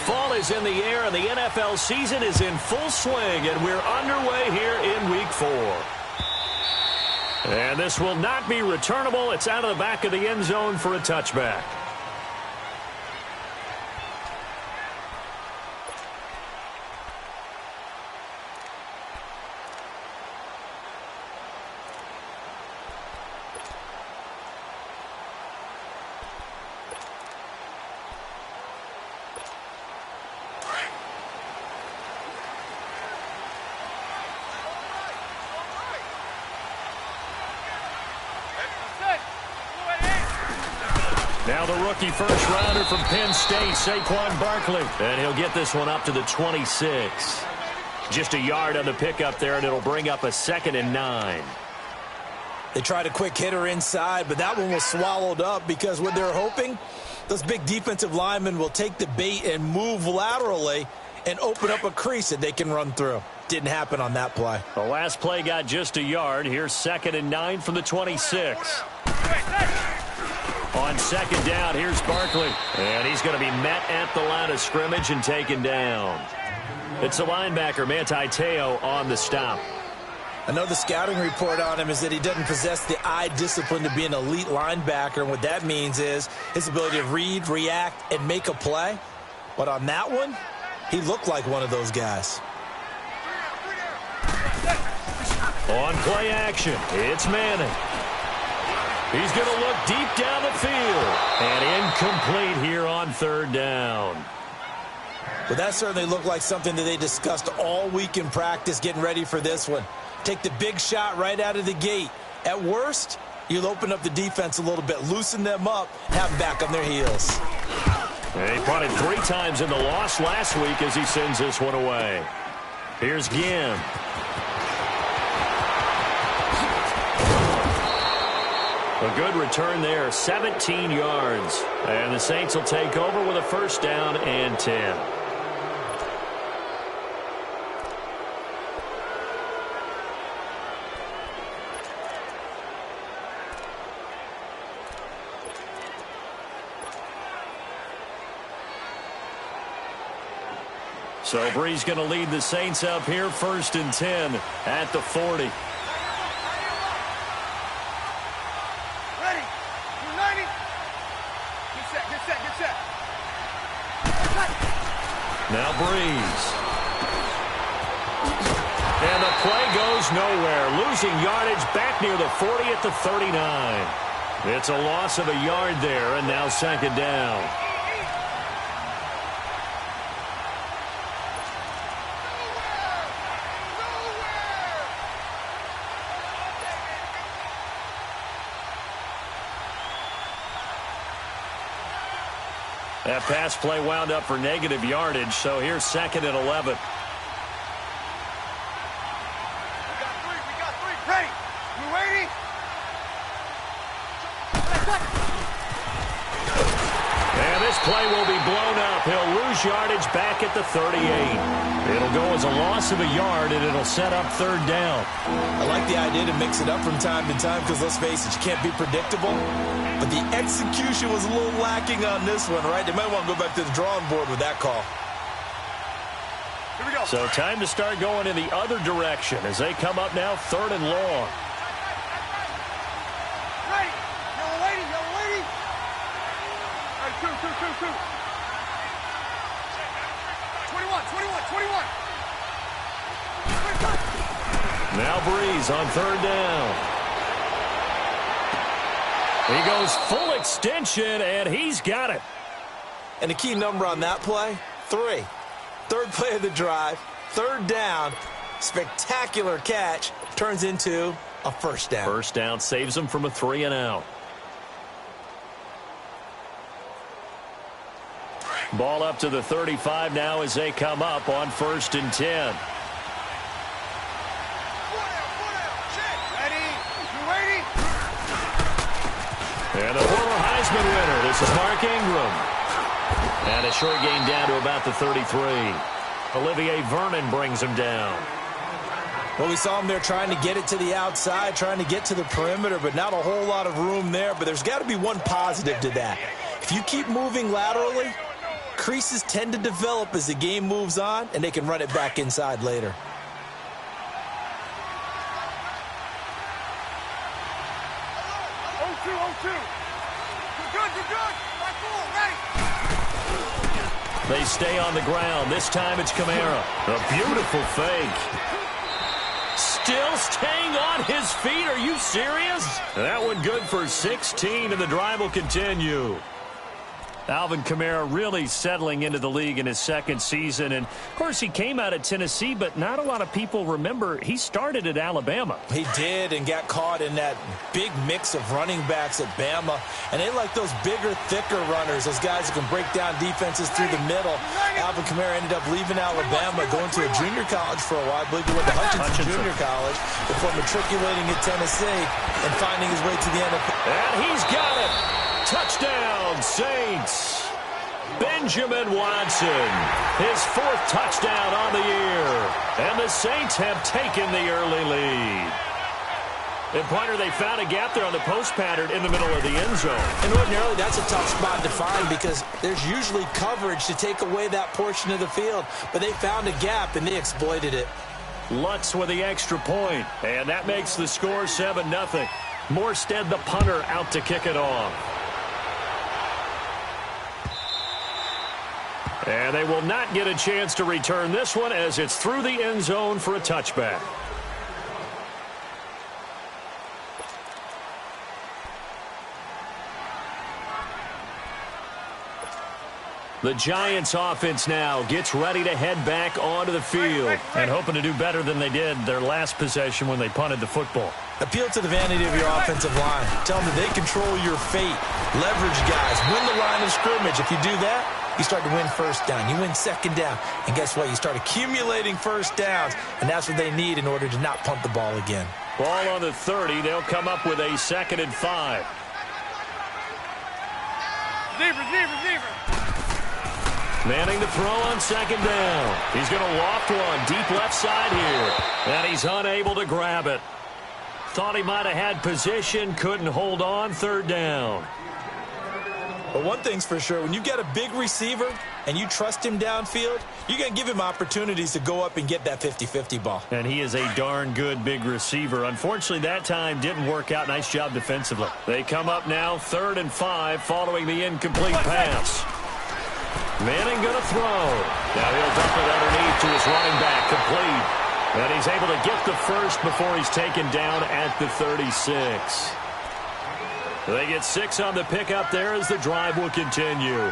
Fall is in the air, and the NFL season is in full swing, and we're underway here in Week 4. And this will not be returnable. It's out of the back of the end zone for a touchback. Now the rookie first-rounder from Penn State, Saquon Barkley. And he'll get this one up to the 26. Just a yard on the pickup there, and it'll bring up a 2nd and 9. They tried a quick hitter inside, but that one was swallowed up because what they're hoping, those big defensive linemen will take the bait and move laterally and open up a crease that they can run through. Didn't happen on that play. The last play got just a yard. Here's 2nd and 9 from the 26. On 2nd down, here's Barkley. And he's going to be met at the line of scrimmage and taken down. It's the linebacker, Manti Te'o, on the stop. Another scouting report on him is that he doesn't possess the eye discipline to be an elite linebacker. And what that means is his ability to read, react, and make a play. But on that one, he looked like one of those guys. On play action, it's Manning. He's going to look deep down the field. And incomplete here on 3rd down. Well, that certainly looked like something that they discussed all week in practice getting ready for this one. Take the big shot right out of the gate. At worst, you'll open up the defense a little bit, loosen them up, have them back on their heels. And he punted 3 times in the loss last week as he sends this one away. Here's Ginn. A good return there, 17 yards. And the Saints will take over with a 1st down and 10. So Bree's going to lead the Saints up here, 1st and 10 at the 40. Now Breeze. And the play goes nowhere. Losing yardage back near the 40 at the 39. It's a loss of a yard there, and now 2nd down. That pass play wound up for negative yardage, so here's 2nd and 11. We got three. Ready? You waiting? And this play will be blown up. He'll lose yardage back at the 38. It'll go as a loss of a yard, and it'll set up 3rd down. I like the idea to mix it up from time to time because, let's face it, you can't be predictable. But the execution was a little lacking on this one, right? They might want to go back to the drawing board with that call. Here we go. So time to start going in the other direction as they come up now 3rd and long. Ready? Yellow lady. All right, two. 21. Now Breeze on 3rd down. He goes full extension, and he's got it. And the key number on that play, 3. 3rd play of the drive, 3rd down, spectacular catch, turns into a 1st down. 1st down saves him from a 3 and out. Ball up to the 35 now as they come up on 1st and 10. And the former Heisman winner, this is Mark Ingram. And a short gain down to about the 33. Olivier Vernon brings him down. Well, we saw him there trying to get it to the outside, trying to get to the perimeter, but not a whole lot of room there. But there's got to be one positive to that. If you keep moving laterally, creases tend to develop as the game moves on, and they can run it back inside later. They stay on the ground. This time it's Kamara. A beautiful fake. Still staying on his feet. Are you serious? That one good for 16, and the drive will continue. Alvin Kamara really settling into the league in his second season. And, of course, he came out of Tennessee, but not a lot of people remember he started at Alabama. He did, and got caught in that big mix of running backs at Bama. And they like those bigger, thicker runners, those guys who can break down defenses through the middle. Alvin Kamara ended up leaving Alabama, going to a junior college for a while. I believe he went to Hutchinson Junior College before matriculating at Tennessee and finding his way to the NFL. And he's got it. Touchdown, Saints. Benjamin Watson, his fourth touchdown on the year. And the Saints have taken the early lead. And, Pointer, they found a gap there on the post pattern in the middle of the end zone. And ordinarily, that's a tough spot to find because there's usually coverage to take away that portion of the field. But they found a gap, and they exploited it. Lutz with the extra point. And that makes the score 7-0. Morstead, the punter, out to kick it off. And they will not get a chance to return this one as it's through the end zone for a touchback. The Giants offense now gets ready to head back onto the field and hoping to do better than they did their last possession when they punted the football. Appeal to the vanity of your offensive line. Tell them that they control your fate. Leverage guys. Win the line of scrimmage. If you do that, you start to win first down. You win second down. And guess what? You start accumulating first downs. And that's what they need in order to not punt the ball again. Ball on the 30. They'll come up with a 2nd and 5. Receiver. Manning to throw on 2nd down. He's going to loft one deep left side here. And he's unable to grab it. Thought he might have had position. Couldn't hold on. 3rd down. But one thing's for sure, when you get a big receiver and you trust him downfield, you're going to give him opportunities to go up and get that 50-50 ball. And he is a darn good big receiver. Unfortunately, that time didn't work out. Nice job defensively. They come up now 3rd and 5 following the incomplete pass. Manning going to throw. Now he'll dump it underneath to his running back, complete. And he's able to get the first before he's taken down at the 36. They get 6 on the pickup there as the drive will continue.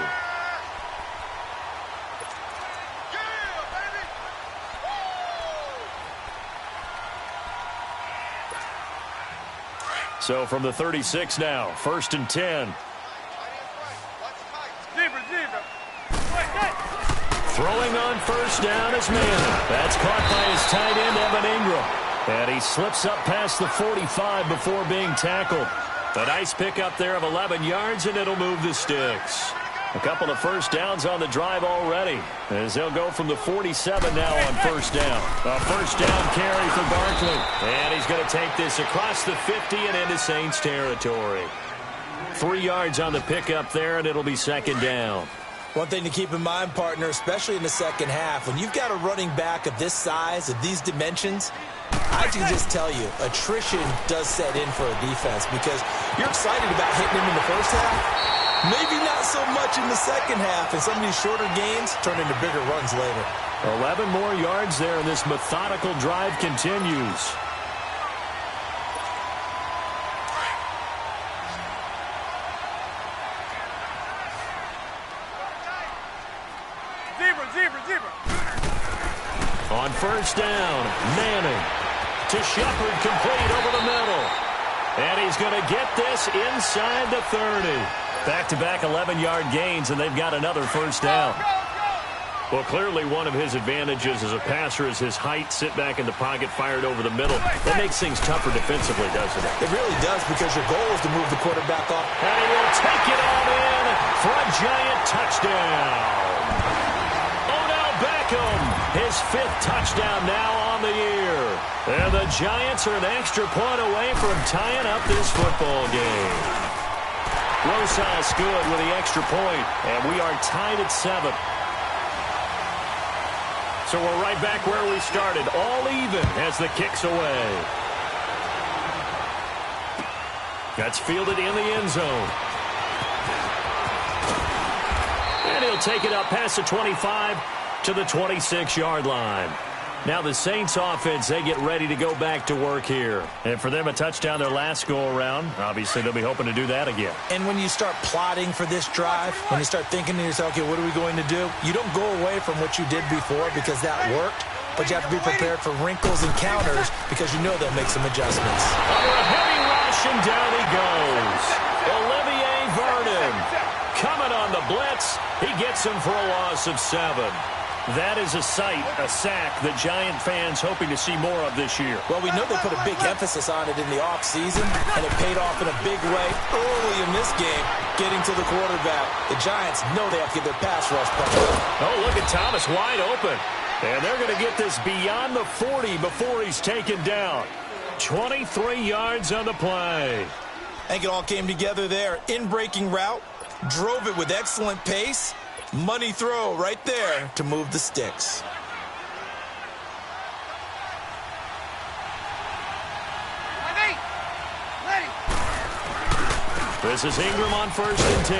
So from the 36 now, 1st and 10. Throwing on 1st down is Manning. That's caught by his tight end, Evan Ingram. And he slips up past the 45 before being tackled. A nice pickup there of 11 yards, and it'll move the sticks. A couple of first downs on the drive already, as they'll go from the 47 now on 1st down. A 1st down carry for Barkley. And he's going to take this across the 50 and into Saints territory. 3 yards on the pickup there, and it'll be 2nd down. One thing to keep in mind, partner, especially in the second half, when you've got a running back of this size, of these dimensions, I can just tell you, attrition does set in for a defense because you're excited about hitting him in the first half. Maybe not so much in the second half, and some of these shorter gains turn into bigger runs later. 11 more yards there, and this methodical drive continues. Zebra. On 1st down, Manning to Shepard, complete over the middle. And he's going to get this inside the 30. Back-to-back 11-yard gains, and they've got another 1st down. Well, clearly one of his advantages as a passer is his height. Sit back in the pocket, fired over the middle. That makes things tougher defensively, doesn't it? It really does, because your goal is to move the quarterback off. And he will take it on in for a giant touchdown. His 5th touchdown now on the year. And the Giants are an extra point away from tying up this football game. Rosas good with the extra point, and we are tied at 7. So we're right back where we started, all even as the kick's away. That's fielded in the end zone. And he'll take it up past the 25 to the 26-yard line. Now the Saints offense, they get ready to go back to work here. And for them, a touchdown their last go-around. Obviously, they'll be hoping to do that again. And when you start plotting for this drive, when you start thinking to yourself, okay, what are we going to do? You don't go away from what you did before because that worked, but you have to be prepared for wrinkles and counters because you know they'll make some adjustments. Under a heavy rush, and down he goes. Olivier Vernon coming on the blitz. He gets him for a loss of 7. That is a sight, a sack that Giant fans hoping to see more of this year. Well, we know they put a big emphasis on it in the offseason, and it paid off in a big way early in this game, getting to the quarterback. The Giants know they have to get their pass rush pumped up. Oh, look at Thomas wide open. And they're going to get this beyond the 40 before he's taken down. 23 yards on the play. I think it all came together there. In-breaking route, drove it with excellent pace. Money throw right there to move the sticks. This is Ingram on 1st and 10.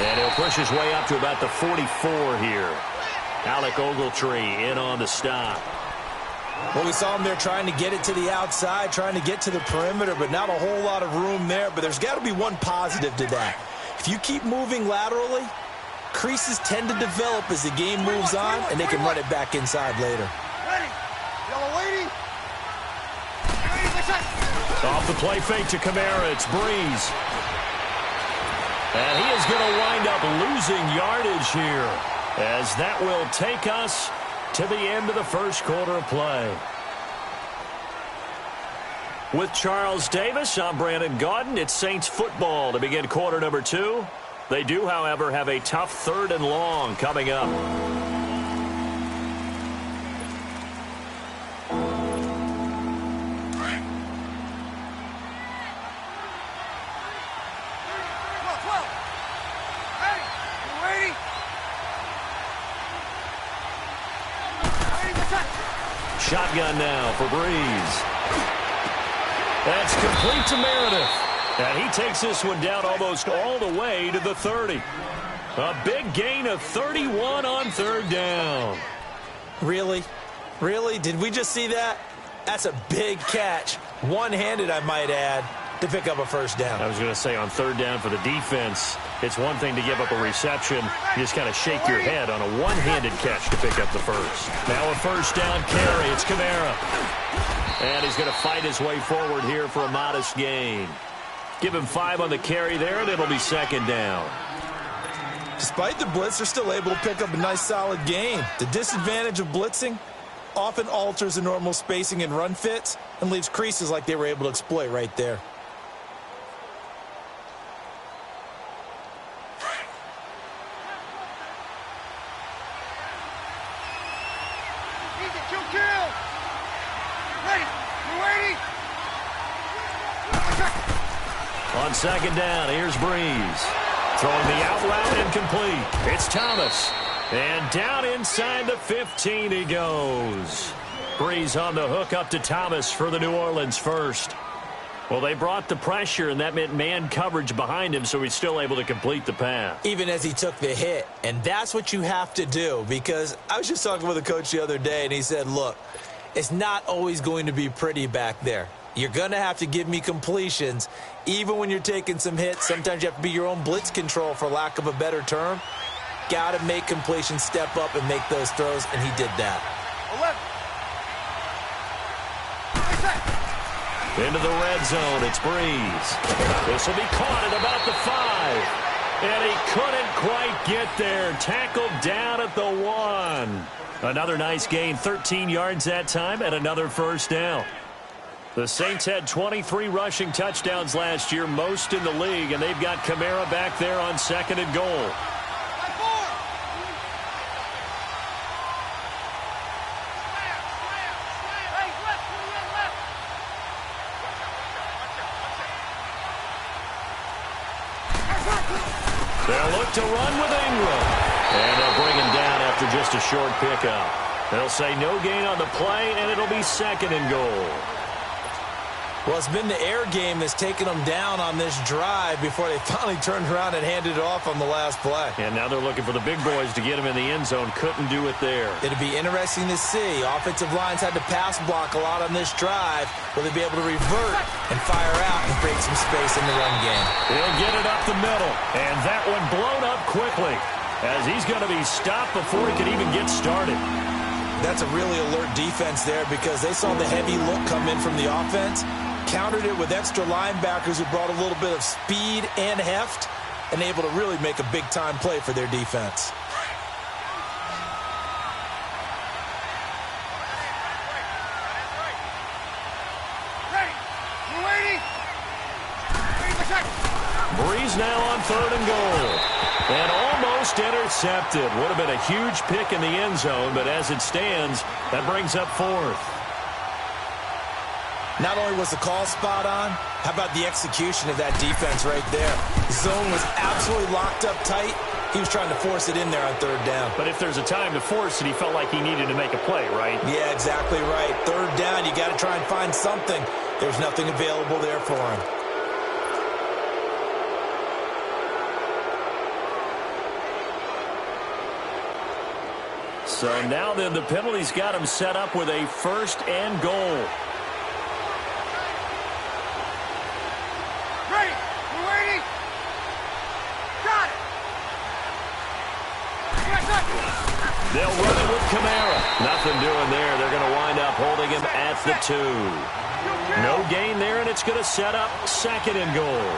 And he'll push his way up to about the 44 here. Alec Ogletree in on the stop. Well, we saw him there trying to get it to the outside, trying to get to the perimeter, but not a whole lot of room there. But there's got to be one positive to that. If you keep moving laterally, creases tend to develop as the game moves on, and they can run it back inside later. Off the play fake to Kamara, it's Breeze. And he is going to wind up losing yardage here, as that will take us to the end of the first quarter of play. With Charles Davis, I'm Brandon Gaudin. It's Saints football to begin quarter number 2. They do, however, have a tough 3rd and long coming up. Shotgun now for Breeze. That's complete to Meredith. And he takes this one down almost all the way to the 30. A big gain of 31 on 3rd down. Really? Really? Did we just see that? That's a big catch. One-handed, I might add, to pick up a 1st down. I was going to say on 3rd down for the defense, it's one thing to give up a reception. You just kind of shake your head on a one-handed catch to pick up the 1st. Now a 1st down carry. It's Kamara. And he's going to fight his way forward here for a modest gain. Give him 5 on the carry there, and it'll be 2nd down. Despite the blitz, they're still able to pick up a nice, solid gain. The disadvantage of blitzing often alters the normal spacing and run fits and leaves creases like they were able to exploit right there. On 2nd down, here's Breeze. Throwing the out route incomplete. It's Thomas. And down inside the 15 he goes. Breeze on the hook up to Thomas for the New Orleans 1st. Well, they brought the pressure, and that meant man coverage behind him, so he's still able to complete the pass. Even as he took the hit. And that's what you have to do, because I was just talking with a coach the other day, and he said, look, it's not always going to be pretty back there. You're going to have to give me completions. Even when you're taking some hits, sometimes you have to be your own blitz control, for lack of a better term. Got to make completions, step up, and make those throws, and he did that. 11. Into the red zone, it's Breeze. This will be caught at about the 5. And he couldn't quite get there. Tackled down at the 1. Another nice gain, 13 yards that time, and another 1st down. The Saints had 23 rushing touchdowns last year, most in the league, and they've got Kamara back there on 2nd and goal. They'll look to run with Ingram. And they'll bring him down after just a short pickup. They'll say no gain on the play, and it'll be 2nd and goal. Well, it's been the air game that's taken them down on this drive before they finally turned around and handed it off on the last play. And now they're looking for the big boys to get him in the end zone. Couldn't do it there. It'll be interesting to see. Offensive lines had to pass block a lot on this drive. Will they be able to revert and fire out and create some space in the run game? He'll get it up the middle. And that one blown up quickly as he's going to be stopped before he can even get started. That's a really alert defense there because they saw the heavy look come in from the offense, countered it with extra linebackers who brought a little bit of speed and heft, and able to really make a big-time play for their defense. Breeze now on 3rd and goal. And almost intercepted. Would have been a huge pick in the end zone, but as it stands, that brings up 4th. Not only was the call spot on, how about the execution of that defense right there? The zone was absolutely locked up tight. He was trying to force it in there on 3rd down. But if there's a time to force it, he felt like he needed to make a play, right? Yeah, exactly right. 3rd down, you got to try and find something. There's nothing available there for him. So now then the penalty's got him set up with a 1st and goal. Ready. We're waiting. Got it. They'll run it with Kamara. Nothing doing there. They're going to wind up holding him at the 2. No gain there, and it's going to set up 2nd and goal.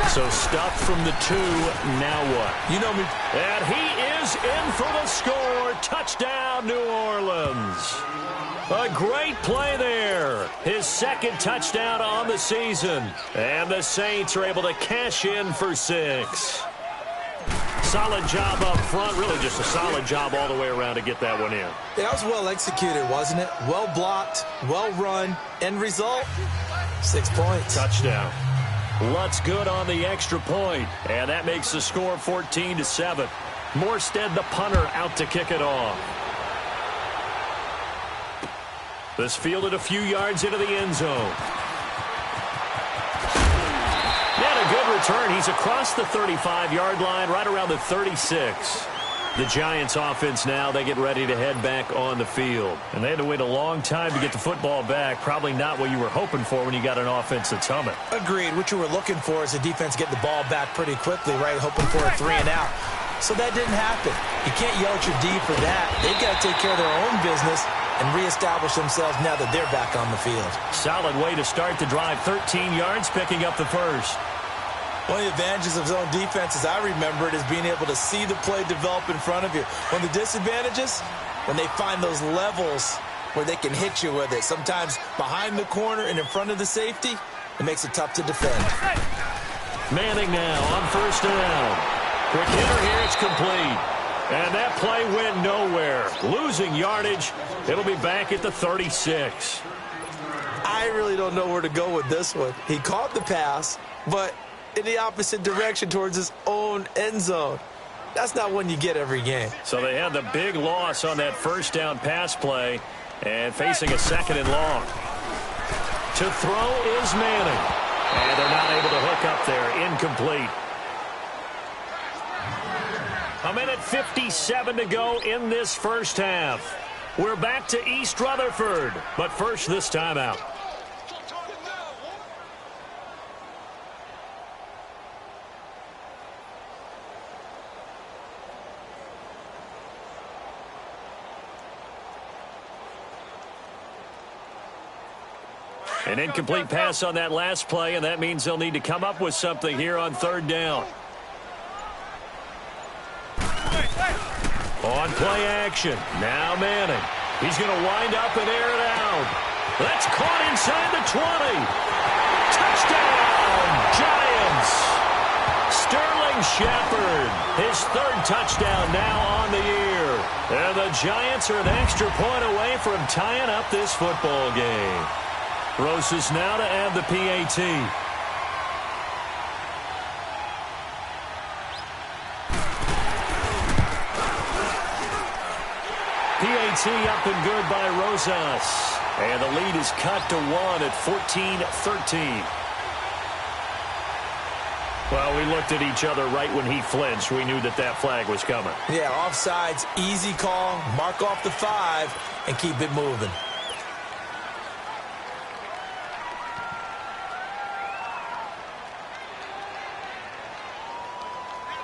So stuffed from the 2, now what? You know me. And he is in for the score. Touchdown, New Orleans. A great play there. His 2nd touchdown on the season. And the Saints are able to cash in for 6. Solid job up front. Really just a solid job all the way around to get that one in. That was well executed, wasn't it? Well blocked, well run. End result, 6 points. Touchdown. Lutz good on the extra point, and that makes the score 14-7. Morstead, the punter, out to kick it off. This fielded a few yards into the end zone. And a good return. He's across the 35-yard line, right around the 36. The Giants offense now, they get ready to head back on the field. And they had to wait a long time to get the football back. Probably not what you were hoping for when you got an offense that's humming. Agreed. What you were looking for is the defense getting the ball back pretty quickly, right? Hoping for a 3 and out. So that didn't happen. You can't yell at your D for that. They've got to take care of their own business and reestablish themselves now that they're back on the field. Solid way to start the drive. 13 yards, picking up the 1st. One of the advantages of zone defense, as I remember it, is being able to see the play develop in front of you. One of the disadvantages, when they find those levels where they can hit you with it. Sometimes behind the corner and in front of the safety, it makes it tough to defend. Manning now on 1st down. Quick hitter here, it's complete. And that play went nowhere. Losing yardage. It'll be back at the 36. I really don't know where to go with this one. He caught the pass, but in the opposite direction towards his own end zone. That's not one you get every game. So they had the big loss on that 1st down pass play and facing a 2nd and long. To throw is Manning. And they're not able to hook up there. Incomplete. A minute 57 to go in this 1st half. We're back to East Rutherford, but first this timeout. An incomplete pass on that last play, and that means they'll need to come up with something here on 3rd down. On play action, now Manning. He's going to wind up and air it out. That's caught inside the 20. Touchdown, Giants. Sterling Shepard, his 3rd touchdown now on the year. And the Giants are an extra point away from tying up this football game. Rosas now to add the PAT. PAT up and good by Rosas. And the lead is cut to 1 at 14-13. Well, we looked at each other right when he flinched. We knew that that flag was coming. Yeah, offsides, easy call. Mark off the 5 and keep it moving.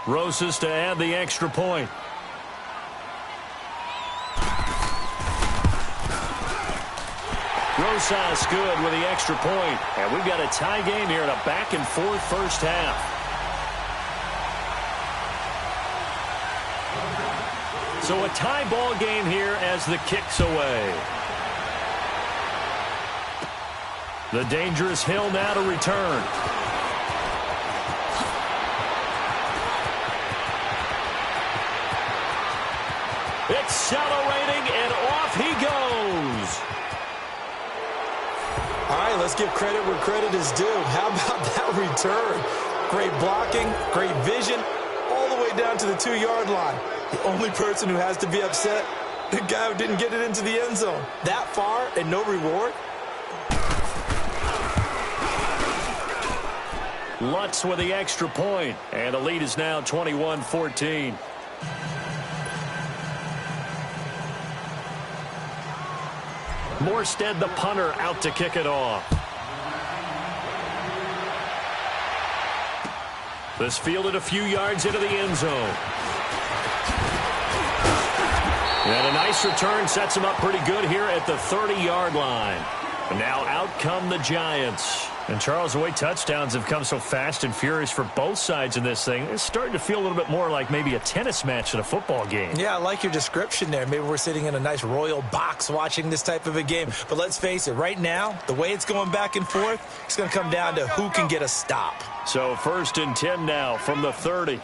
Rosas to add the extra point. Rosas good with the extra point. And we've got a tie game here in a back-and-forth first half. So a tie ball game here as the kick's away. The dangerous Hill now to return. Accelerating, and off he goes. All right, let's give credit where credit is due. How about that return? Great blocking, great vision, all the way down to the 2-yard line. The only person who has to be upset, the guy who didn't get it into the end zone. That far and no reward? Lutz with the extra point, and the lead is now 21-14. Morstead, the punter, out to kick it off. This fielded a few yards into the end zone. And a nice return sets him up pretty good here at the 30-yard line. And now out come the Giants. And, Charles, the way touchdowns have come so fast and furious for both sides in this thing, it's starting to feel a little bit more like maybe a tennis match at a football game. Yeah, I like your description there. Maybe we're sitting in a nice royal box watching this type of a game. But let's face it, right now, the way it's going back and forth, it's going to come down to who can get a stop. So 1st and 10 now from the 30.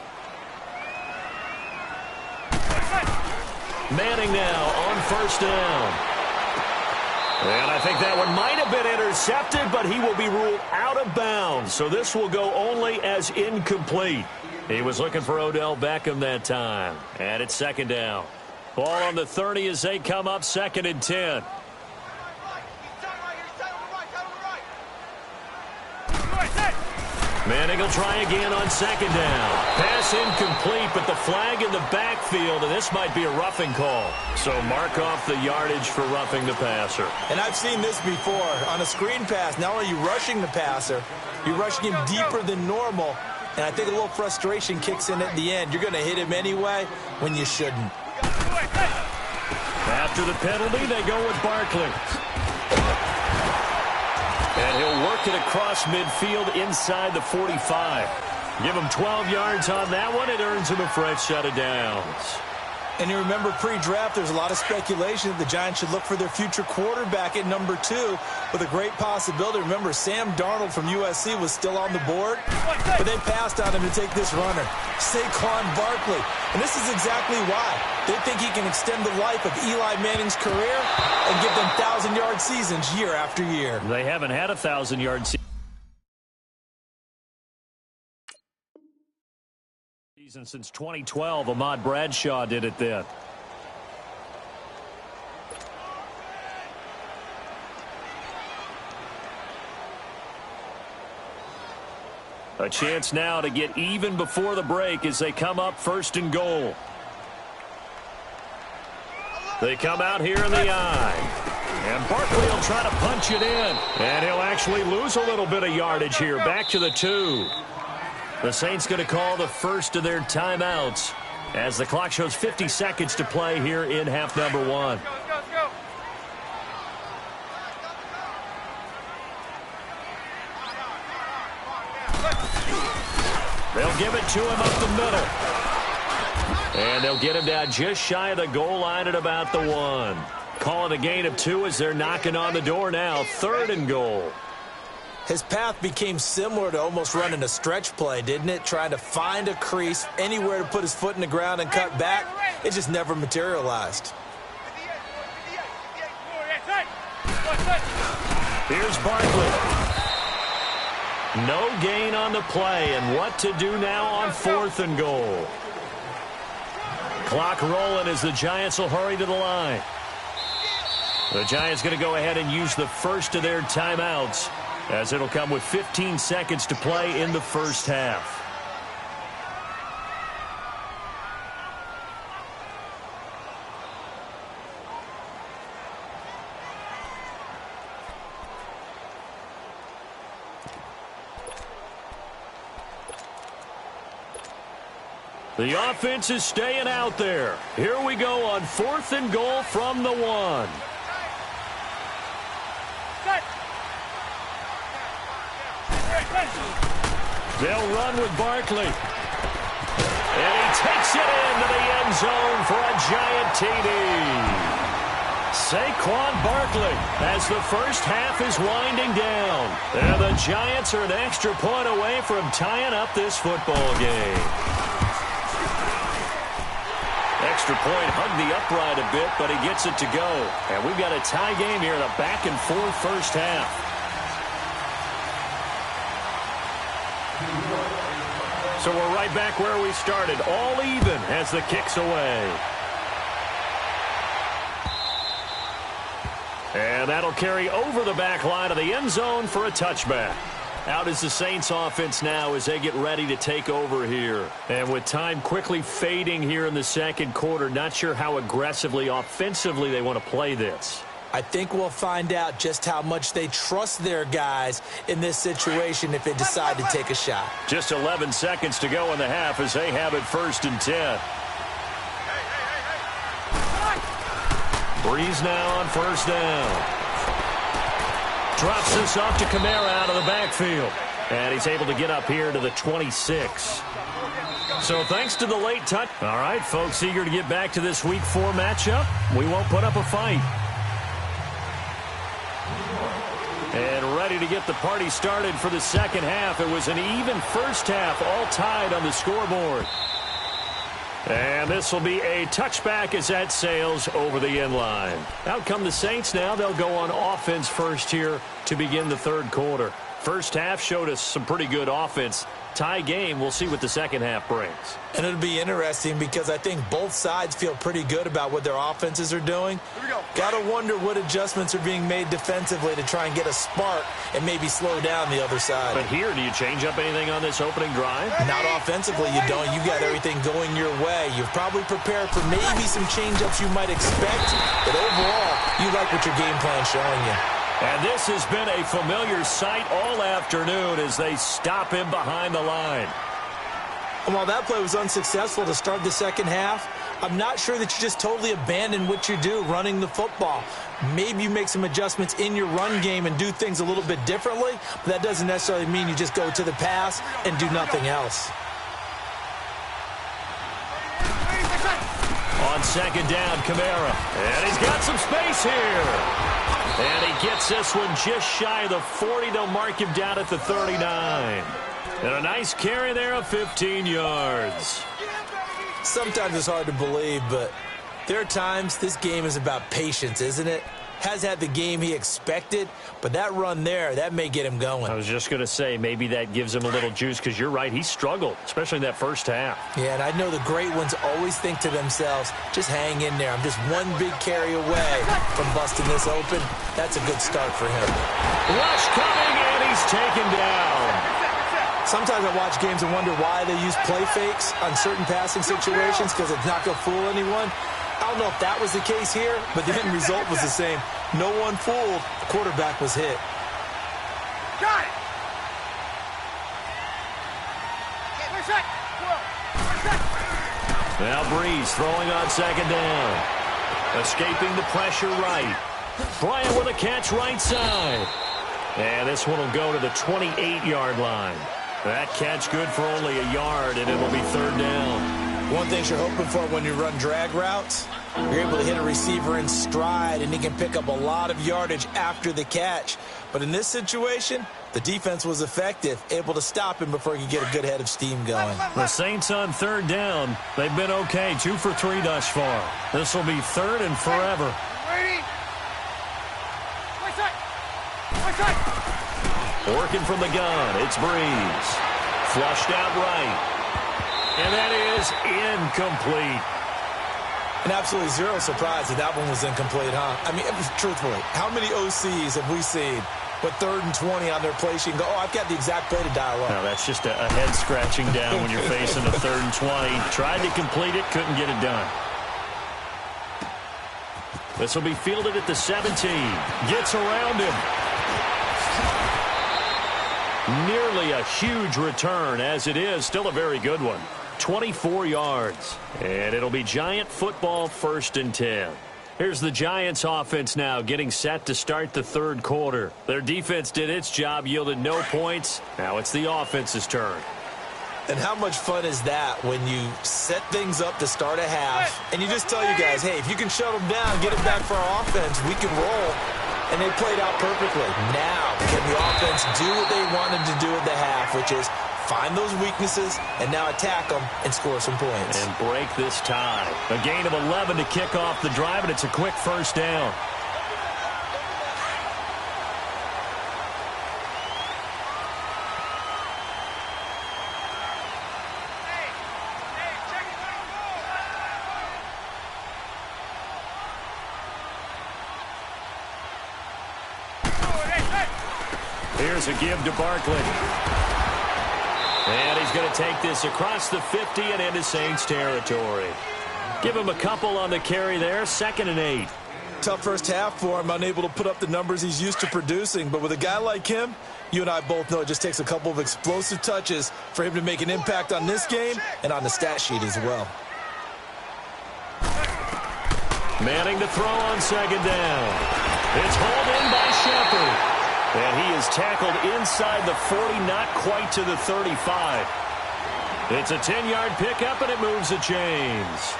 Manning now on 1st down. And I think that one might have been intercepted, but he will be ruled out of bounds. So this will go only as incomplete. He was looking for Odell Beckham that time. And it's 2nd down. Ball on the 30 as they come up 2nd and 10. Manning will try again on 2nd down. Pass incomplete, but the flag in the backfield, and this might be a roughing call. So mark off the yardage for roughing the passer. And I've seen this before. On a screen pass, not only are you rushing the passer, you're rushing him deeper than normal. And I think a little frustration kicks in at the end. You're going to hit him anyway when you shouldn't. After the penalty, they go with Barkley. And he'll work it across midfield inside the 45. Give him 12 yards on that one. It earns him a fresh set of downs. And you remember pre-draft, there's a lot of speculation that the Giants should look for their future quarterback at number 2 with a great possibility. Remember, Sam Darnold from USC was still on the board, but they passed on him to take this runner, Saquon Barkley. And this is exactly why. They think he can extend the life of Eli Manning's career and give them 1,000-yard seasons year after year. They haven't had a 1,000-yard season since 2012. Ahmad Bradshaw did it then. A chance now to get even before the break as they come up 1st and goal. They come out here in the eye. And Barkley will try to punch it in. And he'll actually lose a little bit of yardage here. Back to the 2. The Saints going to call the first of their timeouts as the clock shows 50 seconds to play here in half number 1. They'll give it to him up the middle. And they'll get him down just shy of the goal line at about the 1. Calling a gain of 2 as they're knocking on the door now. 3rd and goal. His path became similar to almost running a stretch play, didn't it? Trying to find a crease, anywhere to put his foot in the ground and cut back. It just never materialized. Here's Barkley. No gain on the play, and what to do now on 4th and goal. Clock rolling as the Giants will hurry to the line. The Giants going to go ahead and use the first of their timeouts, as it'll come with 15 seconds to play in the first half. The offense is staying out there. Here we go on 4th and goal from the 1. They'll run with Barkley. And he takes it into the end zone for a giant TD. Saquon Barkley as the first half is winding down. And the Giants are an extra point away from tying up this football game. Extra point hugged the upright a bit, but he gets it to go. And we've got a tie game here in a back-and-forth first half. So we're right back where we started, all even as the kick's away. And that'll carry over the back line of the end zone for a touchback. Out is the Saints offense now as they get ready to take over here. And with time quickly fading here in the second quarter, not sure how aggressively, offensively they want to play this. I think we'll find out just how much they trust their guys in this situation if they decide to take a shot. Just 11 seconds to go in the half as they have it 1st and 10. Breeze now on 1st down. Drops this off to Kamara out of the backfield. And he's able to get up here to the 26. So thanks to the late touch. All right, folks, eager to get back to this Week 4 matchup. We won't put up a fight. And ready to get the party started for the second half. It was an even first half, all tied on the scoreboard. And this will be a touchback as that sails over the end line. Out come the Saints now. They'll go on offense first here to begin the third quarter. First half showed us some pretty good offense. Tie game, we'll see what the second half brings. And it'll be interesting because I think both sides feel pretty good about what their offenses are doing. Got to wonder what adjustments are being made defensively to try and get a spark and maybe slow down the other side. But here, do you change up anything on this opening drive? Not offensively, you don't. You got everything going your way. You've probably prepared for maybe some change-ups you might expect, but overall, you like what your game plan's showing you. And this has been a familiar sight all afternoon as they stop him behind the line. And while that play was unsuccessful to start the second half, I'm not sure that you just totally abandon what you do running the football. Maybe you make some adjustments in your run game and do things a little bit differently, but that doesn't necessarily mean you just go to the pass and do nothing else. On second down, Kamara. And he's got some space here. And he gets this one just shy of the 40. They'll mark him down at the 39. And a nice carry there of 15 yards. Sometimes it's hard to believe, but there are times this game is about patience, isn't it? Has had the game he expected, but that run there, that may get him going. I was just going to say, maybe that gives him a little juice, because you're right, he struggled, especially in that first half. Yeah, and I know the great ones always think to themselves, just hang in there. I'm just one big carry away from busting this open. That's a good start for him. Rush coming, and he's taken down. Sometimes I watch games and wonder why they use play fakes on certain passing situations, because it's not going to fool anyone. I don't know if that was the case here, but the end result was the same. No one fooled. The quarterback was hit. Got it. Now Breeze throwing on second down. Escaping the pressure right. Bryant with a catch right side. And this one will go to the 28-yard line. That catch good for only a yard, and it'll be third down. One thing you're hoping for when you run drag routes, you're able to hit a receiver in stride, and he can pick up a lot of yardage after the catch. But in this situation, the defense was effective, able to stop him before he could get a good head of steam going. The Saints on third down. They've been okay, 2 for 3 thus far. This will be third and forever. Ready? Working from the gun, it's Breeze. Flushed out right. And that is incomplete. And absolutely zero surprise that one was incomplete, huh? I mean, truthfully, how many OCs have we seen with 3rd and 20 on their play sheet and go, oh, I've got the exact play to dial up? No, that's just a head-scratching down when you're facing a 3rd and 20. Tried to complete it, couldn't get it done. This will be fielded at the 17. Gets around him. Nearly a huge return. As it is, still a very good one. 24 yards. And it'll be Giant football, 1st and 10. Here's the Giants offense now getting set to start the 3rd quarter. Their defense did its job, yielded no points. Now it's the offense's turn. And how much fun is that when you set things up to start a half and you just tell you guys, hey, if you can shut them down, get it back for our offense, we can roll. And they played out perfectly. Now, can the offense do what they wanted to do at the half, which is find those weaknesses and now attack them and score some points. And break this tie. A gain of 11 to kick off the drive, and it's a quick 1st down. Here's a give to Barkley. And he's going to take this across the 50 and into Saints territory. Give him a couple on the carry there, 2nd and 8. Tough first half for him, unable to put up the numbers he's used to producing. But with a guy like him, you and I both know it just takes a couple of explosive touches for him to make an impact on this game and on the stat sheet as well. Manning to throw on 2nd down. It's hauled in by Shepard. And he is tackled inside the 40, not quite to the 35. It's a 10-yard pickup, and it moves the chains.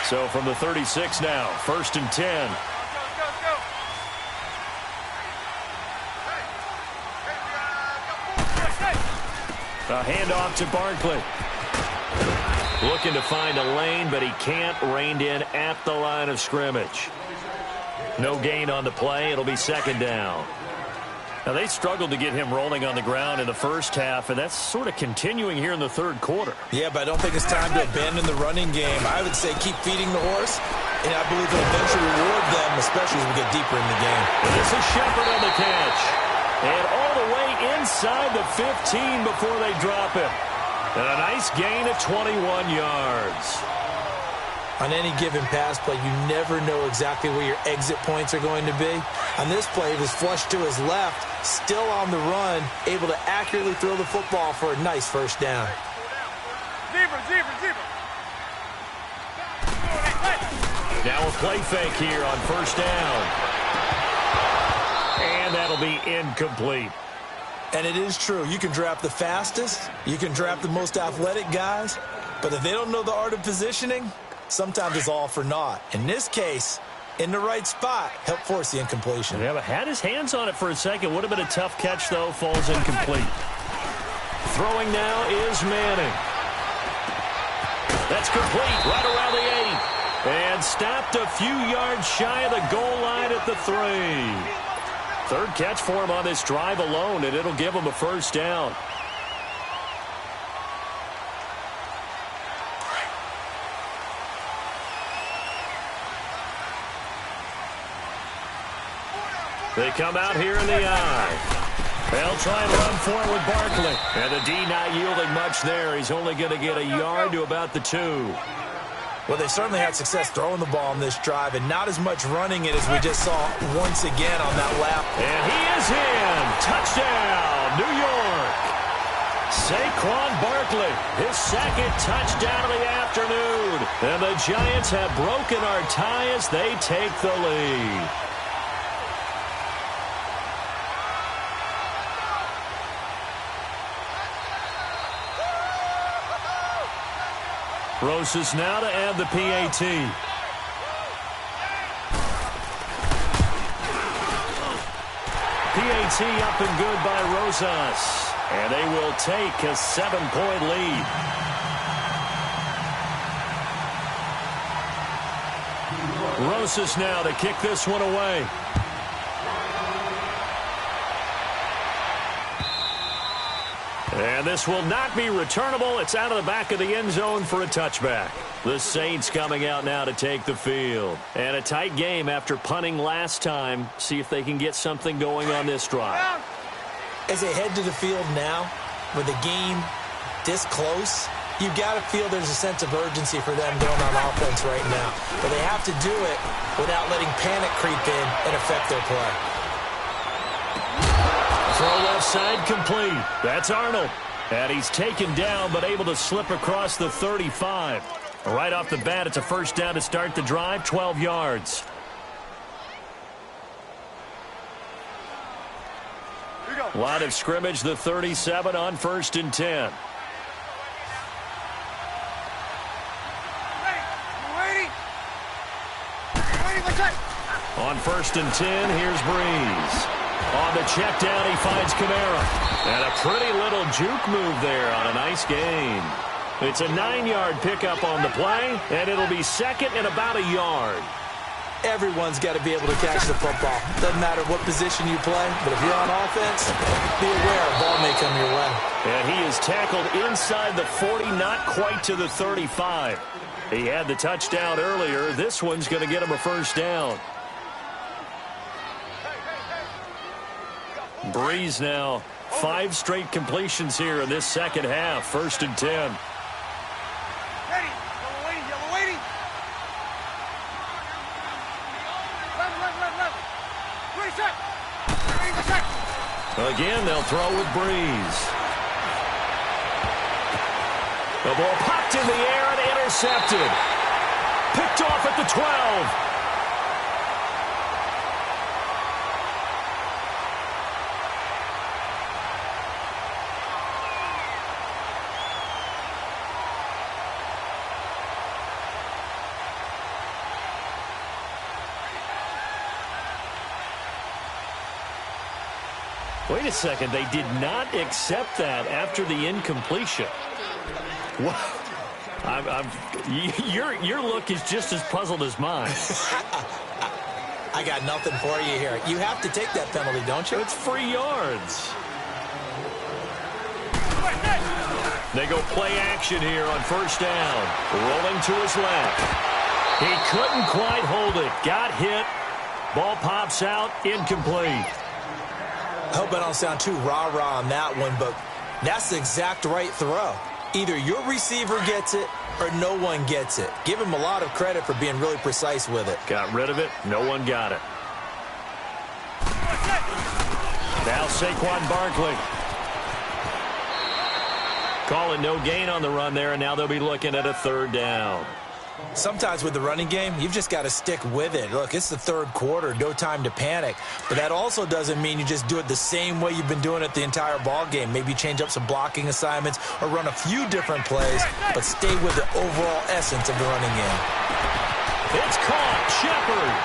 So from the 36 now, 1st and 10. A handoff to Barkley. Looking to find a lane, but he can't. Reined in at the line of scrimmage. No gain on the play. It'll be 2nd down. Now, they struggled to get him rolling on the ground in the first half, and that's sort of continuing here in the 3rd quarter. Yeah, but I don't think it's time to abandon the running game. I would say keep feeding the horse, and I believe it'll eventually reward them, especially as we get deeper in the game. And this is Shepard on the catch. And all the way inside the 15 before they drop him. And a nice gain of 21 yards. On any given pass play, you never know exactly where your exit points are going to be. On this play, he was flushed to his left, still on the run, able to accurately throw the football for a nice 1st down. Now a play fake here on 1st down. And that'll be incomplete. And it is true. You can draft the fastest. You can draft the most athletic guys. But if they don't know the art of positioning, sometimes it's all for naught. In this case, in the right spot, helped force the incompletion. Yeah, but had his hands on it for a second. Would have been a tough catch, though. Falls incomplete. Throwing now is Manning. That's complete right around the 8. And stopped a few yards shy of the goal line at the 3. 3rd catch for him on this drive alone, and it'll give him a 1st down. They come out here in the eye. They'll try and run forward with Barkley. And the D not yielding much there. He's only going to get a yard to about the 2. Well, they certainly had success throwing the ball in this drive and not as much running it as we just saw once again on that lap. And he is in. Touchdown, New York. Saquon Barkley, his 2nd touchdown of the afternoon. And the Giants have broken our tie as they take the lead. Rosas now to add the PAT. PAT up and good by Rosas. And they will take a 7-point lead. Rosas now to kick this one away. And this will not be returnable. It's out of the back of the end zone for a touchback. The Saints coming out now to take the field. And a tight game after punting last time. See if they can get something going on this drive. As they head to the field now, with the game this close, you've got to feel there's a sense of urgency for them going on offense right now. But they have to do it without letting panic creep in and affect their play. Throw left side complete. That's Arnold. And he's taken down but able to slip across the 35. Right off the bat, it's a first down to start the drive, 12 yards. Line of scrimmage, the 37 on 1st and 10. On 1st and 10, here's Breeze. On the check down, he finds Kamara. And a pretty little juke move there on a nice gain. It's a 9-yard pickup on the play, and it'll be second and about a yard. Everyone's got to be able to catch the football. Doesn't matter what position you play, but if you're on offense, be aware a ball may come your way. And he is tackled inside the 40, not quite to the 35. He had the touchdown earlier. This one's going to get him a first down. Breeze now, 5 straight completions here in this second half. 1st and 10. Ready. Yellow waiting. Yellow waiting. Left. Ready, set. Ready, set. Again, they'll throw with Breeze. The ball popped in the air and intercepted. Picked off at the 12. Wait a second, they did not accept that after the incompletion. What? Your look is just as puzzled as mine. I got nothing for you here. You have to take that penalty, don't you? It's free yards. They go play action here on 1st down. Rolling to his left. He couldn't quite hold it. Got hit. Ball pops out. Incomplete. I hope I don't sound too rah-rah on that one, but that's the exact right throw. Either your receiver gets it or no one gets it. Give him a lot of credit for being really precise with it. Got rid of it. No one got it. Now Saquon Barkley. Calling no gain on the run there, and now they'll be looking at a 3rd down. Sometimes with the running game, you've just got to stick with it. Look, it's the 3rd quarter, no time to panic. But that also doesn't mean you just do it the same way you've been doing it the entire ball game. Maybe change up some blocking assignments or run a few different plays, but stay with the overall essence of the running game. It's caught. Shepard.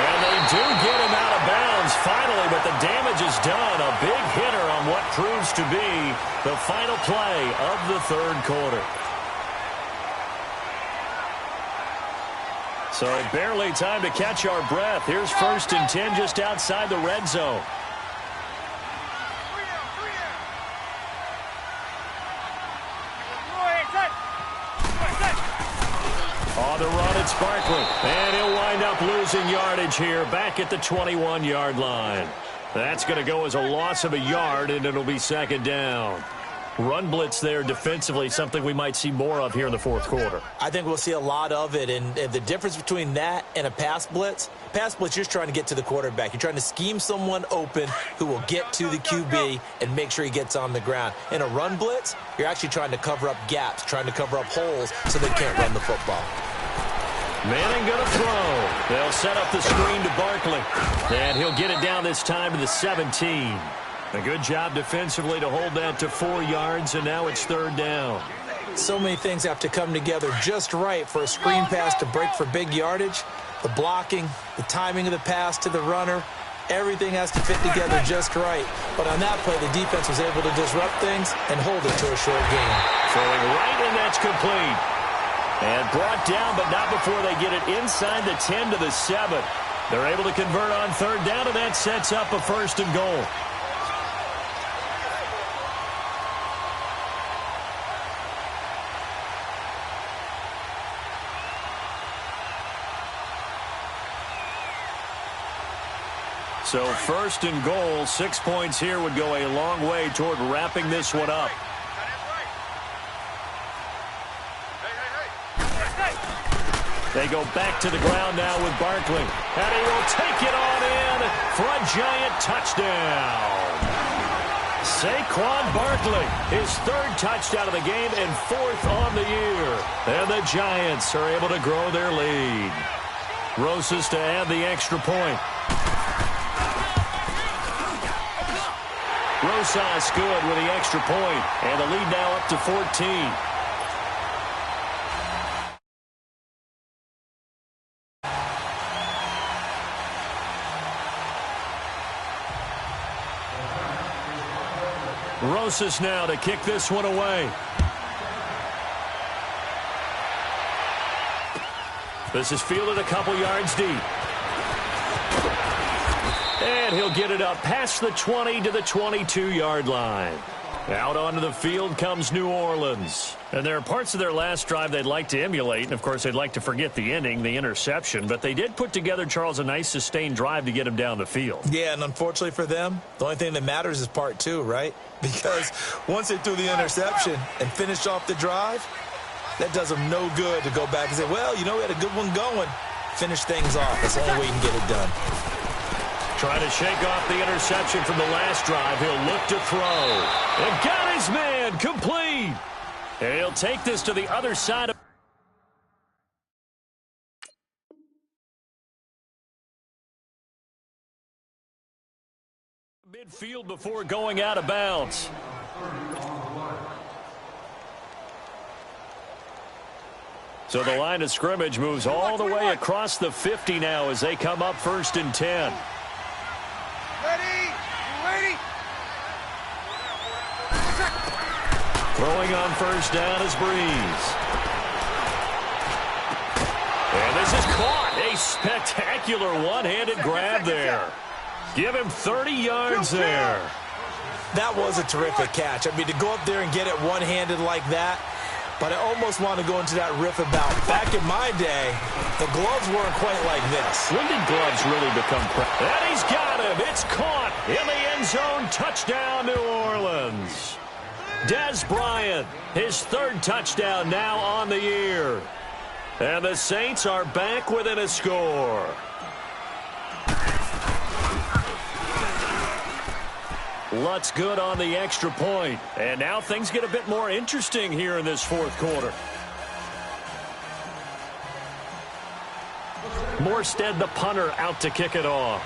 And they do get him out of bounds finally, but the damage is done. A big hitter on what proves to be the final play of the 3rd quarter. So barely time to catch our breath. Here's 1st and 10 just outside the red zone. On the run, it's Barkley. And he'll wind up losing yardage here back at the 21-yard line. That's going to go as a loss of a yard, and it'll be 2nd down. Run blitz there defensively, something we might see more of here in the 4th quarter. I think we'll see a lot of it, and the difference between that and a pass blitz, you're just trying to get to the quarterback. You're trying to scheme someone open who will get to the QB and make sure he gets on the ground. In a run blitz, you're actually trying to cover up gaps, trying to cover up holes so they can't run the football. Manning going to throw. They'll set up the screen to Barkley. And he'll get it down this time to the 17. A good job defensively to hold that to 4 yards, and now it's 3rd down. So many things have to come together just right for a screen pass to break for big yardage. The blocking, the timing of the pass to the runner, everything has to fit together just right. But on that play, the defense was able to disrupt things and hold it to a short gain. Throwing right, and that's complete. And brought down, but not before they get it inside the 10 to the 7. They're able to convert on third down, and that sets up a 1st and goal. So 1st and goal, 6 points here would go a long way toward wrapping this one up. They go back to the ground now with Barkley. And he will take it on in for a giant touchdown. Saquon Barkley, his 3rd touchdown of the game and 4th on the year. And the Giants are able to grow their lead. Rosas to add the extra point. Rosas good with the extra point. And the lead now up to 14. Rosas now to kick this one away. This is fielded a couple yards deep. And he'll get it up past the 20 to the 22-yard line. Out onto the field comes New Orleans. And there are parts of their last drive they'd like to emulate. And, of course, they'd like to forget the ending, the interception. But they did put together, Charles, a nice sustained drive to get him down the field. Yeah, and unfortunately for them, the only thing that matters is part 2, right? Because once they threw the interception and finished off the drive, that does them no good to go back and say, well, you know, we had a good one going. Finish things off. That's the only way you can get it done. Trying to shake off the interception from the last drive. He'll look to throw. And got his man complete. And he'll take this to the other side of midfield before going out of bounds. So the line of scrimmage moves all the way across the 50 now as they come up 1st and 10. Ready? Throwing on 1st down is Breeze. And this is caught. A spectacular one-handed grab there. Give him 30 yards there. That was a terrific catch. I mean, to go up there and get it one-handed like that, but I almost want to go into that riff about back in my day, the gloves weren't quite like this. When did gloves really become And he's got him. It's caught in the end zone. Touchdown, New Orleans. Des Bryant, his 3rd touchdown now on the year. And the Saints are back within a score. Lutz good on the extra point. And now things get a bit more interesting here in this 4th quarter. Morstead, the punter, out to kick it off.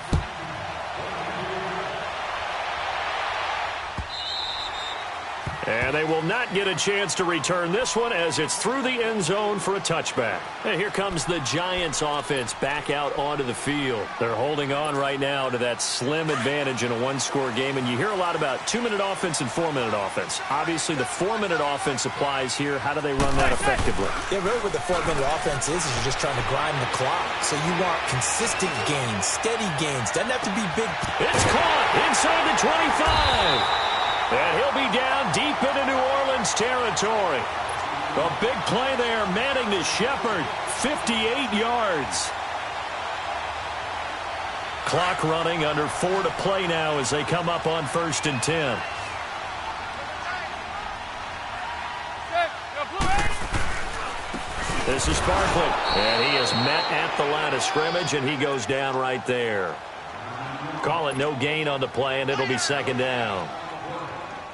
And they will not get a chance to return this one as it's through the end zone for a touchback. And here comes the Giants offense back out onto the field. They're holding on right now to that slim advantage in a 1-score game. And you hear a lot about 2-minute offense and 4-minute offense. Obviously, the 4-minute offense applies here. How do they run that effectively? Yeah, really what the 4-minute offense is you're just trying to grind the clock. So you want consistent gains, steady gains. Doesn't have to be big. It's caught inside the 25. And he'll be down deep into New Orleans territory. A big play there, manning to Shepard, 58 yards. Clock running, under 4 to play now as they come up on 1st and 10. This is Barkley, and he is met at the line of scrimmage, and he goes down right there. Call it no gain on the play, and it'll be 2nd down.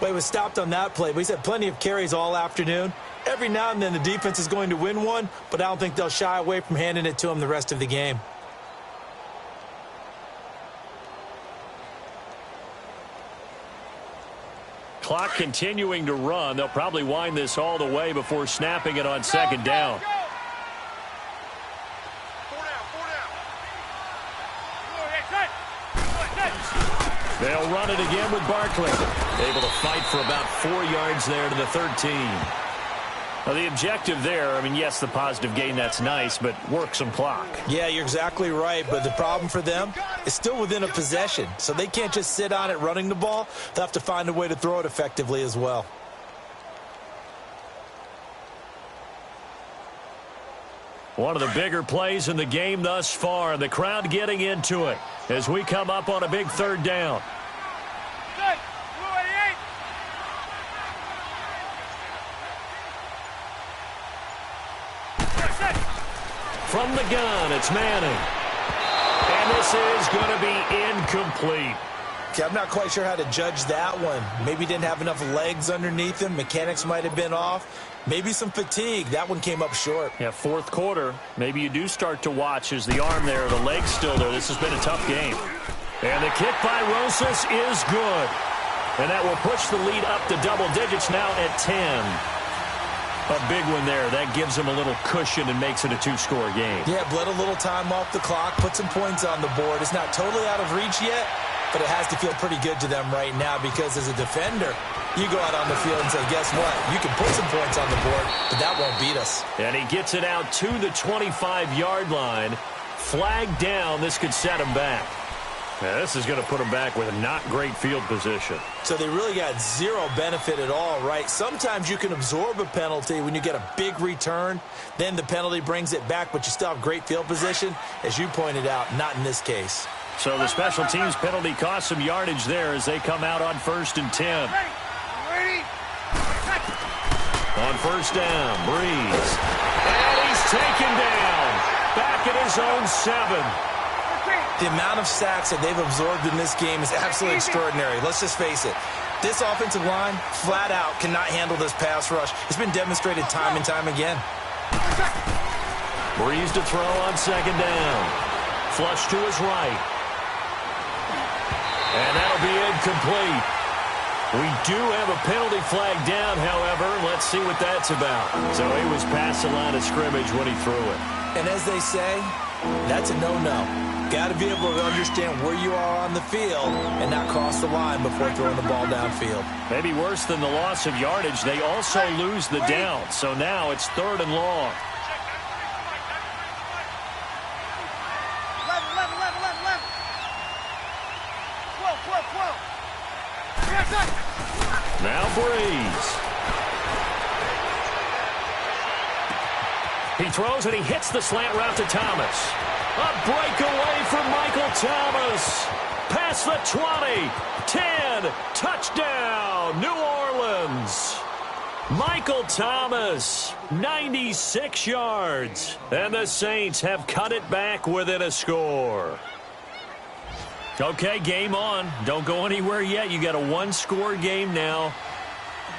Well, he was stopped on that play, but he's had plenty of carries all afternoon. Every now and then the defense is going to win one, but I don't think they'll shy away from handing it to him the rest of the game. Clock continuing to run. They'll probably wind this all the way before snapping it on 2nd down. They'll run it again with Barkley. Able to fight for about 4 yards there to the 13. Well, the objective there, I mean, yes, the positive gain, that's nice, but work some clock. Yeah, you're exactly right, but the problem for them is still within a possession, so they can't just sit on it running the ball. They'll have to find a way to throw it effectively as well. One of the bigger plays in the game thus far, and the crowd getting into it as we come up on a big third down. From the gun, it's Manning. And this is going to be incomplete. Okay, I'm not quite sure how to judge that one. Maybe didn't have enough legs underneath him. Mechanics might have been off. Maybe some fatigue. That one came up short. Yeah, fourth quarter. Maybe you do start to watch as the arm there, the leg's still there. This has been a tough game. And the kick by Rosas is good. And that will push the lead up to double digits now at 10. A big one there. That gives them a little cushion and makes it a two-score game. Yeah, bled a little time off the clock, put some points on the board. It's not totally out of reach yet, but it has to feel pretty good to them right now because as a defender, you go out on the field and say, guess what? You can put some points on the board, but that won't beat us. And he gets it out to the 25-yard line. Flag down. This could set him back. Now, this is going to put him back with a not great field position. So they really got zero benefit at all, right? Sometimes you can absorb a penalty when you get a big return. Then the penalty brings it back, but you still have great field position. As you pointed out, not in this case. So the special teams penalty cost some yardage there as they come out on 1st and 10. On first down, Breeze. And he's taken down. Back at his own 7. The amount of sacks that they've absorbed in this game is absolutely extraordinary. Let's just face it. This offensive line, flat out, cannot handle this pass rush. It's been demonstrated time and time again. Breeze to throw on 2nd down. Flush to his right. And that'll be incomplete. We do have a penalty flag down, however. Let's see what that's about. So he was past the line of scrimmage when he threw it. And as they say, that's a no-no. Got to be able to understand where you are on the field and not cross the line before throwing the ball downfield. Maybe worse than the loss of yardage, they also lose the down. So now it's 3rd and long. Now Breeze. He throws and he hits the slant route to Thomas. A breakaway for Michael Thomas. Past the 20, 10, touchdown, New Orleans. Michael Thomas, 96 yards. And the Saints have cut it back within a score. Okay, game on. Don't go anywhere yet. You got a one-score game now.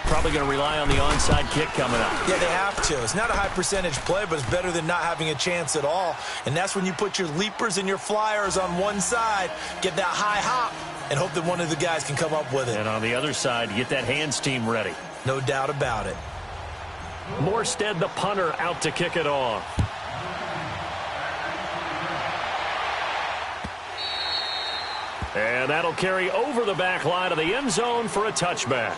Probably going to rely on the onside kick coming up. Yeah, they have to. It's not a high percentage play, but it's better than not having a chance at all. And that's when you put your leapers and your flyers on one side, get that high hop, and hope that one of the guys can come up with it. And on the other side, get that hands team ready. No doubt about it. Morstead, the punter, out to kick it off. And that'll carry over the back line of the end zone for a touchback.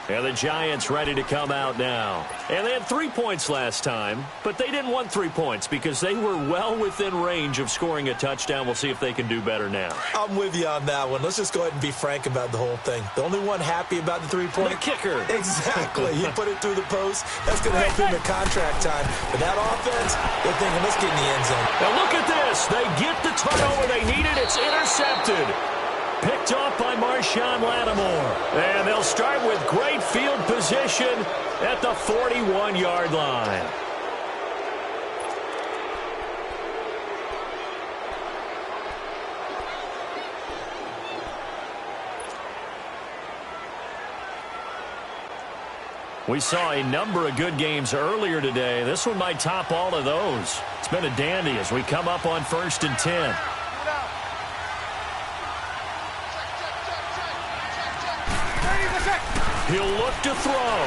And the Giants ready to come out now. And they had 3 points last time, but they didn't want 3 points because they were well within range of scoring a touchdown. We'll see if they can do better now. I'm with you on that one. Let's just go ahead and be frank about the whole thing. The only one happy about the 3-point? The kicker. Exactly. He put it through the post. That's going to help him at contract time. But that offense, they're thinking, let's get in the end zone. Now look at this. They get the turnover they needed. It's intercepted. Picked off by Marshawn Lattimore. And they'll start with great field position at the 41-yard line. We saw a number of good games earlier today. This one might top all of those. It's been a dandy as we come up on 1st and 10. He'll look to throw.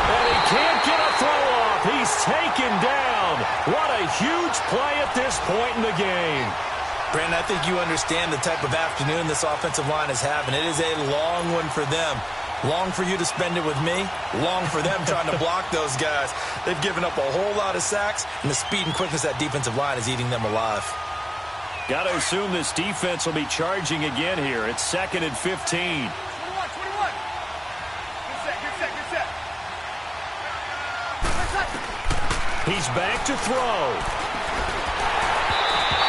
And he can't get a throw off. He's taken down. What a huge play at this point in the game. Brandon, I think you understand the type of afternoon this offensive line is having. It is a long one for them. Long for you to spend it with me. Long for them trying to block those guys. They've given up a whole lot of sacks, and the speed and quickness of that defensive line is eating them alive. Got to assume this defense will be charging again here. It's 2nd and 15. 21. Good set. He's back to throw.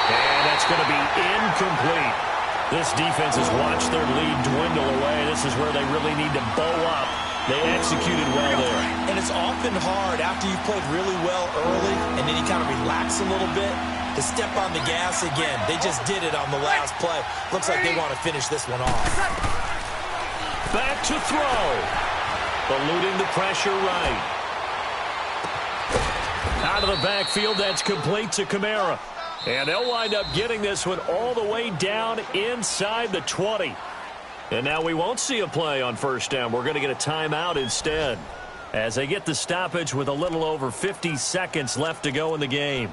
And that's going to be incomplete. This defense has watched their lead dwindle away. This is where they really need to bow up. They executed well there. And it's often hard after you've played really well early and then you kind of relax a little bit to step on the gas again. They just did it on the last play. Looks like they want to finish this one off. Back to throw. Eluding the pressure right. Out of the backfield, that's complete to Kamara. And they'll wind up getting this one all the way down inside the 20. And now we won't see a play on first down. We're going to get a timeout instead as they get the stoppage with a little over 50 seconds left to go in the game.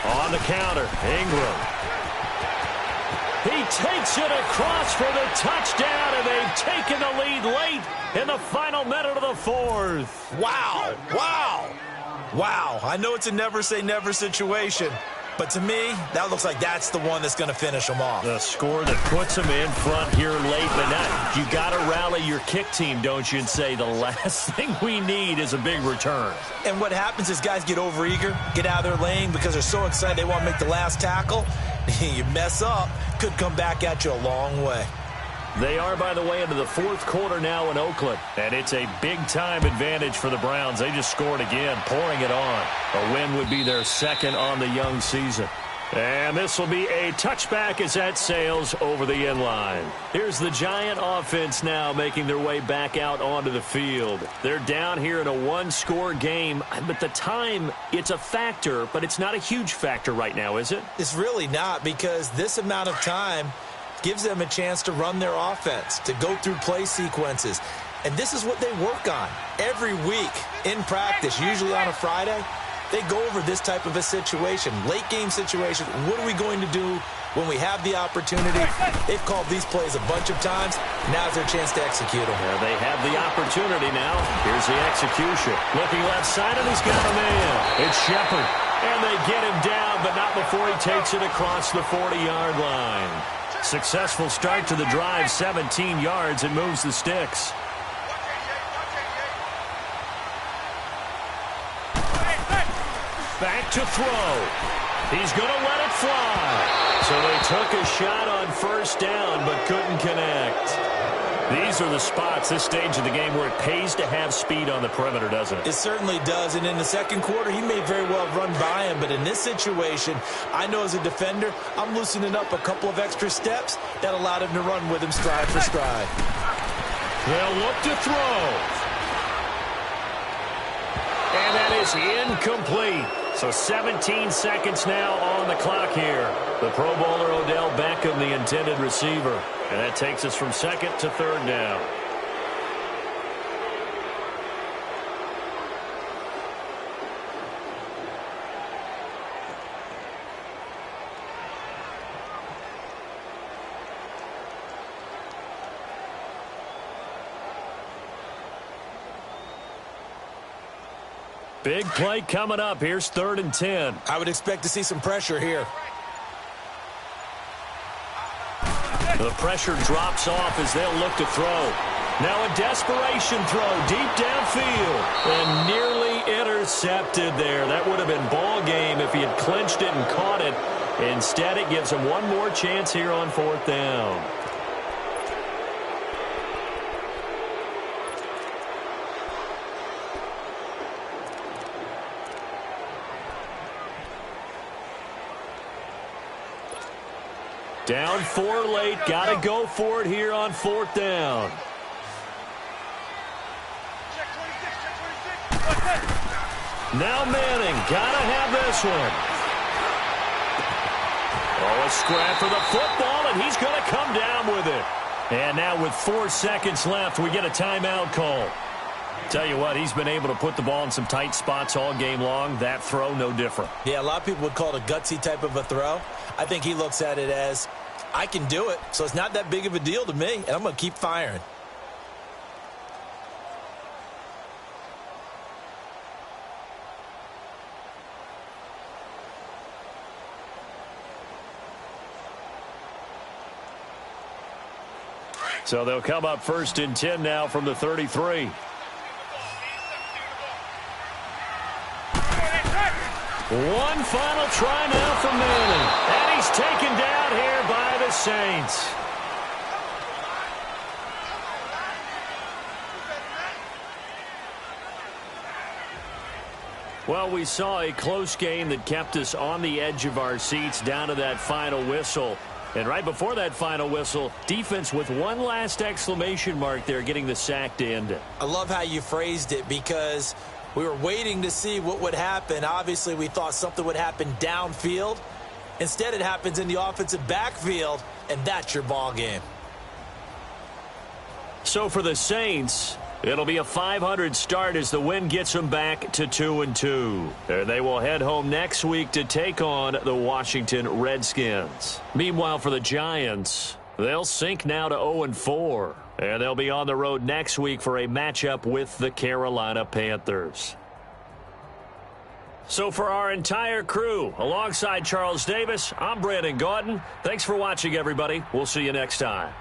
On the counter, Ingram. He takes it across for the touchdown, and they've taken the lead late in the final minute of the fourth. Wow. I know it's a never-say-never situation, but to me, that looks like that's the one that's going to finish them off. The score that puts them in front here late, but not. You got to rally your kick team, don't you, and say the last thing we need is a big return. And what happens is guys get overeager, get out of their lane because they're so excited they want to make the last tackle. You mess up, could come back at you a long way. They are, by the way, into the fourth quarter now in Oakland, and it's a big-time advantage for the Browns. They just scored again, pouring it on. A win would be their second on the young season. And this will be a touchback as that sails over the end line. Here's the Giant offense now making their way back out onto the field. They're down here in a one-score game, but the time, it's a factor, but it's not a huge factor right now, is it? It's really not, because this amount of time gives them a chance to run their offense, to go through play sequences. And this is what they work on every week in practice, usually on a Friday. They go over this type of a situation, late game situation. What are we going to do when we have the opportunity? They've called these plays a bunch of times. Now's their chance to execute them. Yeah, they have the opportunity now. Here's the execution. Looking left side, and he's got a man. It's Shepard. And they get him down, but not before he takes it across the 40-yard line. Successful start to the drive, 17 yards, and moves the sticks. Back to throw. He's going to let it fly. So they took a shot on first down, but couldn't connect. These are the spots, this stage of the game, where it pays to have speed on the perimeter, doesn't it? It certainly does, and in the second quarter, he may very well run by him, but in this situation, I know as a defender, I'm loosening up a couple of extra steps that allowed him to run with him stride for stride. They'll look to throw. And that is incomplete. So 17 seconds now on the clock here. The Pro Bowler Odell Beckham, the intended receiver. And that takes us from second to third down. Big play coming up. Here's 3rd and 10. I would expect to see some pressure here. The pressure drops off as they'll look to throw. Now a desperation throw deep downfield. And nearly intercepted there. That would have been ball game if he had clinched it and caught it. Instead, it gives him one more chance here on 4th down. Down 4 late. Got to go for it here on 4th down. Now Manning. Got to have this one. Oh, a scrap for the football, and he's going to come down with it. And now with 4 seconds left, we get a timeout call. Tell you what, he's been able to put the ball in some tight spots all game long. That throw, no different. Yeah, a lot of people would call it a gutsy type of a throw. I think he looks at it as, I can do it, so it's not that big of a deal to me, and I'm going to keep firing. So they'll come up 1st and 10 now from the 33. One final try now from Manning. And he's taken down here by the Saints. Well, we saw a close game that kept us on the edge of our seats down to that final whistle. And right before that final whistle, defense with one last exclamation mark there, getting the sack to end it. I love how you phrased it, because we were waiting to see what would happen. Obviously, we thought something would happen downfield. Instead, it happens in the offensive backfield, and that's your ball game. So for the Saints, it'll be a .500 start as the win gets them back to 2-2. And they will head home next week to take on the Washington Redskins. Meanwhile, for the Giants, they'll sink now to 0-4. And they'll be on the road next week for a matchup with the Carolina Panthers. So for our entire crew, alongside Charles Davis, I'm Brandon Gaudin. Thanks for watching, everybody. We'll see you next time.